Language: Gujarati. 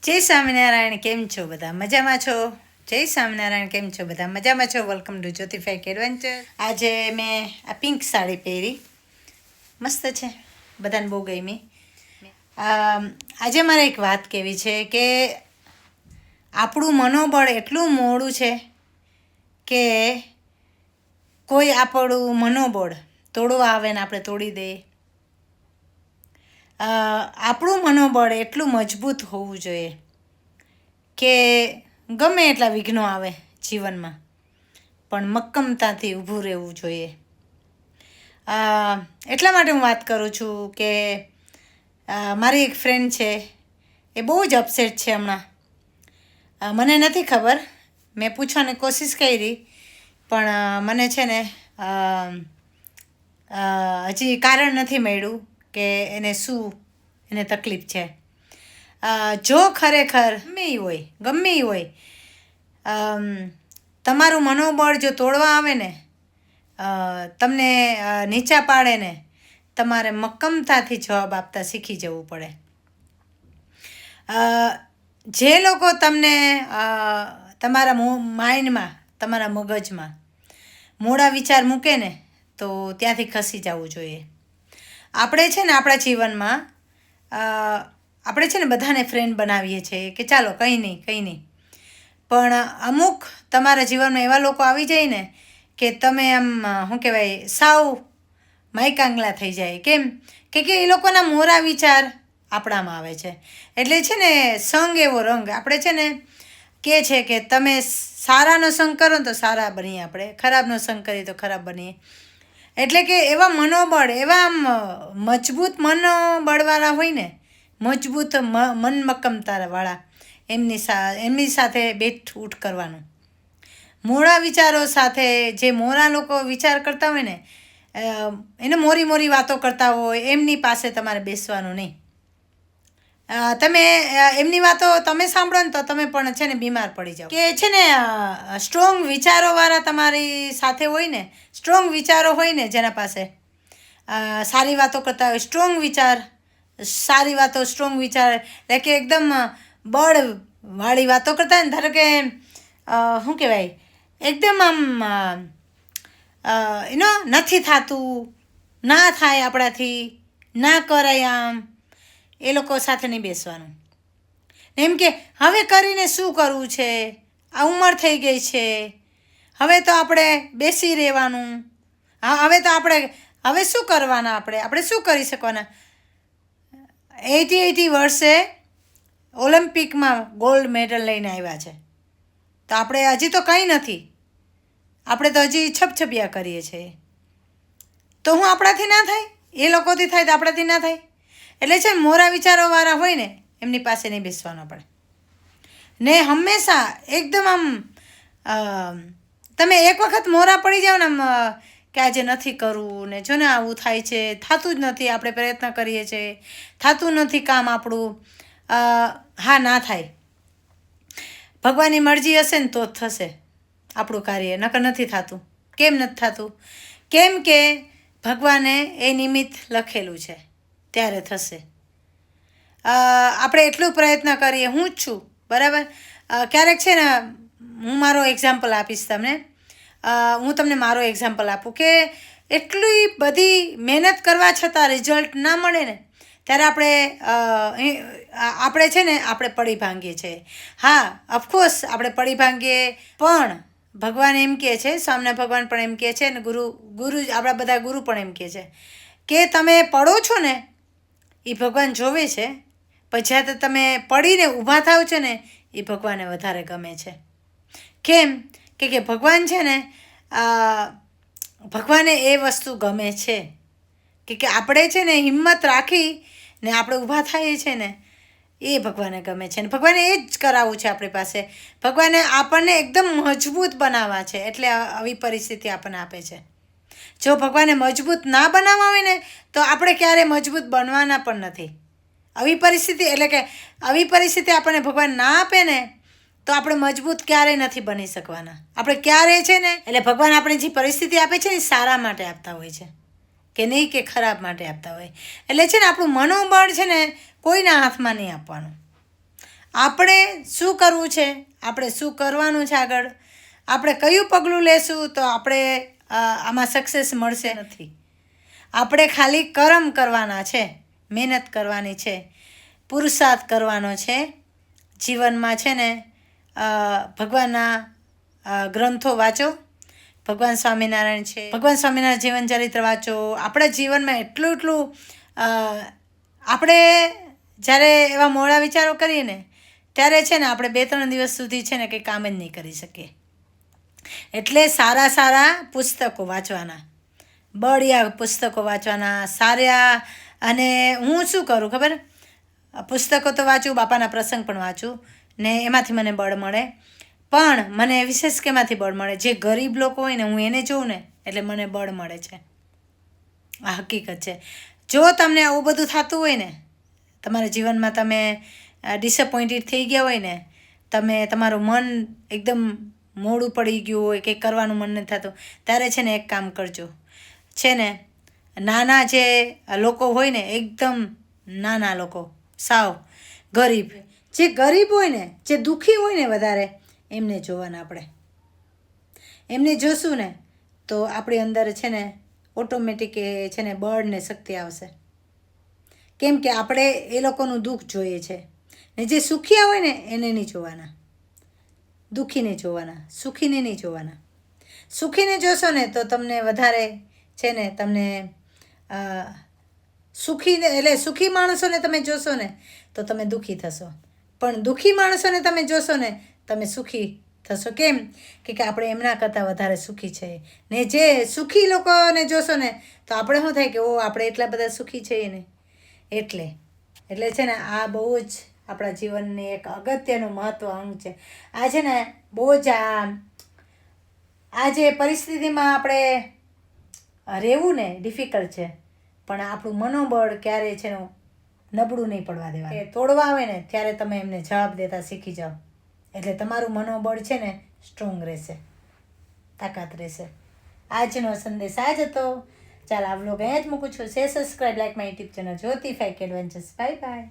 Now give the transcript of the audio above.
જય સ્વામિનારાયણ. કેમ છો બધા? મજામાં છો? જય સ્વામિનારાયણ. કેમ છો બધા? મજામાં છો? વેલકમ ટુ જ્યોતિફાઈક એડવેન્ચર. આજે મેં આ પિંક સાડી પહેરી, મસ્ત છે, બધાને બહુ ગમી. આજે મારે એક વાત કહેવી છે કે આપણું મનોબળ એટલું મોડું છે કે કોઈ આપણું મનોબળ તોડવા આવે ને આપણે તોડી દઈએ. આપણું મનોબળ એટલું મજબૂત હોવું જોઈએ કે ગમે એટલા વિઘ્નો આવે જીવનમાં પણ મક્કમતાથી ઊભું રહેવું જોઈએ. એટલા માટે હું વાત કરું છું કે મારી એક ફ્રેન્ડ છે, એ બહુ જ અપસેટ છે હમણાં. મને નથી ખબર, મેં પૂછવાની કોશિશ કરી પણ મને છે ને હજી કારણ નથી મળ્યું કે એને શું એને તકલીફ છે. જો ખરેખર ગમે એ હોય તમારું મનોબળ જો તોડવા આવે ને, તમને નીચા પાડે ને, તમારે મક્કમતાથી જવાબ આપતા શીખી જવું પડે. જે લોકો તમને તમારા માઇન્ડમાં, તમારા મગજમાં મોડા વિચાર મૂકે ને, તો ત્યાંથી ખસી જવું જોઈએ. આપણે છે ને આપણા જીવનમાં આપણે છે ને બધાને ફ્રેન્ડ બનાવીએ છીએ કે ચાલો કંઈ નહીં, પણ અમુક તમારા જીવનમાં એવા લોકો આવી જાય ને કે તમે આમ શું કહેવાય, સાવ માયકાંગલા થઈ જાય. કેમ કે એ લોકોના મોરા વિચાર આપણામાં આવે છે. એટલે છે ને સંગ એવો રંગ. આપણે છે ને કહે છે કે તમે સારાનો સંગ કરો ને તો સારા બનીએ, આપણે ખરાબનો સંગ કરીએ તો ખરાબ બનીએ. એટલે કે એવા મનોબળ, એવા આમ મજબૂત મનોબળવાળા હોય ને, મજબૂત મન મક્કમતાવાળા, એમની સાથે બેઠ ઉઠ કરવાનું. મોડા વિચારો સાથે, જે મોરા લોકો વિચાર કરતા હોય ને, એને મોરી વાતો કરતા હોય, એમની પાસે તમારે બેસવાનું નહીં. તમે એમની વાતો તમે સાંભળો ને તો તમે પણ છે ને બીમાર પડી જાઓ. કે છે ને સ્ટ્રોંગ વિચારોવાળા તમારી સાથે હોય ને, સ્ટ્રોંગ વિચારો હોય ને, જેના પાસે સારી વાતો કરતા હોય, સ્ટ્રોંગ વિચાર, સારી વાતો, સ્ટ્રોંગ વિચાર, એટલે કે એકદમ બળવાળી વાતો કરતા હોય ને. ધારો કે શું કહેવાય, એકદમ આમ નથી થતું, ના થાય આપણાથી, ના કરાય, આમ એ લોકો સાથે નહીં બેસવાનું. એમ કે હવે કરીને શું કરવું છે, આ ઉંમર થઈ ગઈ છે, હવે તો આપણે બેસી રહેવાનું, હવે શું કરવાના, આપણે શું કરી શકવાના. 80 વર્ષે ઓલિમ્પિકમાં ગોલ્ડ મેડલ લઈને આવ્યા છે, તો આપણે હજી તો કંઈ નથી, આપણે તો હજી છપછપિયા કરીએ છીએ. તો હું આપણાથી ના થાય, એ લોકોથી થાય તો આપણાથી ના થાય. એટલે છે મોરા વિચારોવાળા હોય ને, એમની પાસે નહીં બેસવાનો પડે ને. હંમેશા એકદમ આમ તમે એક વખત મોરા પડી જાઓ ને, આમ કે આજે નથી કરવું ને, જો ને આવું થાય છે, થતું જ નથી, આપણે પ્રયત્ન કરીએ છીએ, થતું નથી કામ આપણું. હા, ના થાય, ભગવાનની મરજી હશે ને તો જ થશે આપણું કાર્ય, નકર નથી થતું. કેમ નથી થતું? કેમ કે ભગવાને એ નિમિત્ત લખેલું છે, ત્યારે થશે. આપણે એટલું પ્રયત્ન કરીએ, હું જ છું, બરાબર. ક્યારેક છે ને, હું મારો એક્ઝામ્પલ આપીશ તમને. હું તમને મારો એક્ઝામ્પલ આપું કે એટલી બધી મહેનત કરવા છતાં રિઝલ્ટ ના મળે ને, ત્યારે આપણે છે ને આપણે પડી ભાંગીએ છીએ. હા, ઓફકોર્સ આપણે પડી ભાંગીએ, પણ ભગવાન એમ કહે છે, સ્વામિનારાયણ ભગવાન પણ એમ કહે છે, ને ગુરુ આપણા બધા ગુરુ પણ એમ કહે છે કે તમે પડો છો ને, એ ભગવાન જોવે છે, પણ જ્યારે તમે પડીને ઊભા થાવ છો ને, એ ભગવાનને વધારે ગમે છે. કેમ કે ભગવાન છે ને, ભગવાને એ વસ્તુ ગમે છે કે આપણે છે ને હિંમત રાખી ને આપણે ઊભા થઈએ છીએ ને, એ ભગવાને ગમે છે. ને ભગવાને એ જ કરાવવું છે આપણી પાસે. ભગવાને આપણને એકદમ મજબૂત બનાવવા છે, એટલે આવી પરિસ્થિતિ આપણને આપે છે. જો ભગવાને મજબૂત ના બનાવવા હોય ને, તો આપણે ક્યારેય મજબૂત બનવાના પણ નથી. આવી પરિસ્થિતિ, એટલે કે આવી પરિસ્થિતિ આપણને ભગવાન ના આપે ને, તો આપણે મજબૂત ક્યારેય નથી બની શકવાના. આપણે ક્યારેય છે ને, એટલે ભગવાન આપણે જે પરિસ્થિતિ આપે છે ને, એ સારા માટે આપતા હોય છે, કે નહીં કે ખરાબ માટે આપતા હોય. એટલે છે ને આપણું મનોબળ છે ને કોઈના હાથમાં નહીં આપવાનું. આપણે શું કરવું છે, આપણે શું કરવાનું છે આગળ, આપણે કયું પગલું લેશું તો આપણે આમાં સક્સેસ મળશે નથી. આપણે ખાલી કર્મ કરવાના છે, મહેનત કરવાની છે, પુરુષાર્થ કરવાનો છે જીવનમાં છે ને. ભગવાનના ગ્રંથો વાંચો, ભગવાન સ્વામિનારાયણ છે, ભગવાન સ્વામિનારાયણ જીવન ચરિત્ર વાંચો. આપણા જીવનમાં એટલું આપણે જ્યારે એવા મોડા વિચારો કરીએ ને ત્યારે છે ને આપણે 2-3 દિવસ સુધી છે ને કંઈ કામ જ નહીં કરી શકીએ. એટલે સારા પુસ્તકો વાંચવાના, બળિયા પુસ્તકો વાંચવાના સારા. અને હું શું કરું ખબર, પુસ્તકો તો વાંચું, બાપાના પ્રસંગ પણ વાંચું ને એમાંથી મને બળ મળે. પણ મને વિશેષ કેમાંથી બળ મળે, જે ગરીબ લોકો હોય ને હું એને જોઉં ને એટલે મને બળ મળે છે. આ હકીકત છે. જો તમને આવું બધું થતું હોય ને, તમારા જીવનમાં તમે ડિસઅપોઇન્ટેડ થઈ ગયા હોય ને, તમારું મન એકદમ મોડું પડી ગયું હોય, કંઈક કરવાનું મન નથી થતું, ત્યારે છે ને એક કામ કરજો. છે ને નાના જે લોકો હોય ને, એકદમ નાના લોકો, સાવ ગરીબ, જે ગરીબ હોય ને, જે દુઃખી હોય ને વધારે, એમને જોવાના. આપણે એમને જોશું ને તો આપણી અંદર છે ને ઓટોમેટિક એ છે ને બળ ને શક્તિ આવશે. કેમ કે આપણે એ લોકોનું દુઃખ જોઈએ છે. ને જે સુખિયા હોય ને એને નહીં જોવાના, દુઃખીને જોવાના, સુખીને નહીં જોવાના. સુખીને જોશો ને તો તમને વધારે છે ને, તમને સુખીને એટલે સુખી માણસોને તમે જોશો ને તો તમે દુઃખી થશો, પણ દુઃખી માણસોને તમે જોશો ને તમે સુખી થશો. કેમ કે આપણે એમના કરતાં વધારે સુખી છે. ને જે સુખી લોકોને જોશો ને તો આપણે શું થાય કે ઓ આપણે એટલા બધા સુખી છીએ ને. એટલે છે ને આ બહુ જ આપણા જીવનની એક અગત્યનું મહત્વ અંગ છે. આ છે ને બહુ જ આ જે પરિસ્થિતિમાં આપણે રહેવું ને ડિફિકલ્ટ છે, પણ આપણું મનોબળ ક્યારેય છે ને નબળું નહીં પડવા દેવા. કે તોડવા આવે ને ત્યારે તમે એમને જવાબ દેતા શીખી જાઓ, એટલે તમારું મનોબળ છે ને સ્ટ્રોંગ રહેશે, તાકાત રહેશે. આજનો સંદેશ આ જ હતો. ચાલ આ વ્લોગ અહીંયા જ મૂકું છું. Subscribe, like my YouTube channel Jyoti fake adventures. Bye bye.